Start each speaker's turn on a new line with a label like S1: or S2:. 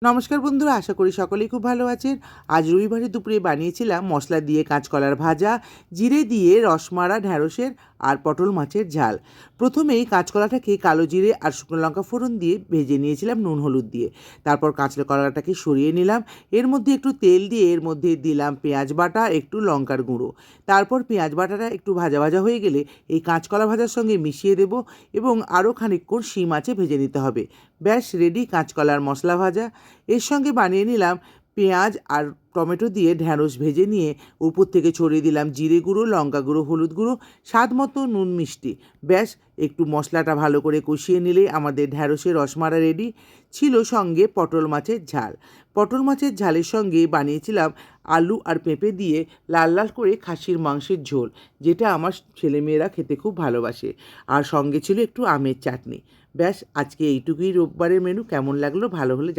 S1: নমস্কার বন্ধুরা, আশা করি সকলেই খুব ভালো আছেন। আজ রবিবারে দুপুরে বানিয়েছিলাম মশলা দিয়ে কাঁচকলার ভাজা, জিরে দিয়ে রসমারা ঢ্যাঁড়সের আর পটল মাছের ঝাল। প্রথমেই কাঁচকলাটাকে কালো জিরে আর শুকনো লঙ্কা ফোড়ন দিয়ে ভেজে নিয়েছিলাম নুন হলুদ দিয়ে। তারপর কাঁচকলাটাকে সরিয়ে নিলাম। এর মধ্যে একটু তেল দিয়ে এর মধ্যে দিলাম পেঁয়াজ বাটা, একটু লঙ্কার গুঁড়ো। তারপর পেঁয়াজ বাটাটা একটু ভাজা ভাজা হয়ে গেলে এই কাঁচকলা ভাজার সঙ্গে মিশিয়ে দেব এবং আরও খানিকক্ষণ শিম আঁচে ভেজে নিতে হবে। ব্যাস রেডি কাঁচকলার মশলা ভাজা। এর সঙ্গে বানিয়ে নিলাম পেঁয়াজ আর টমেটো দিয়ে ঢ্যাঁড়স ভেজে নিয়ে উপর থেকে ছড়িয়ে দিলাম জিরে গুঁড়ো, লঙ্কা গুঁড়ো, হলুদ গুঁড়ো, স্বাদ মতো নুন মিষ্টি। ব্যাস একটু মশলাটা ভালো করে কষিয়ে নিলেই আমাদের ঢ্যাঁড়সের রসমারা রেডি। ছিল সঙ্গে পটল মাছের ঝাল। পটল মাছের ঝালের সঙ্গে বানিয়েছিলাম আলু আর পেঁপে দিয়ে লাল লাল করে খাসির মাংসের ঝোল, যেটা আমার ছেলেমেয়েরা খেতে খুব ভালোবাসে। আর সঙ্গে ছিল একটু আমের চাটনি। ব্যাস আজকে এইটুকুই রোববারের মেনু। কেমন লাগলো ভালো হলে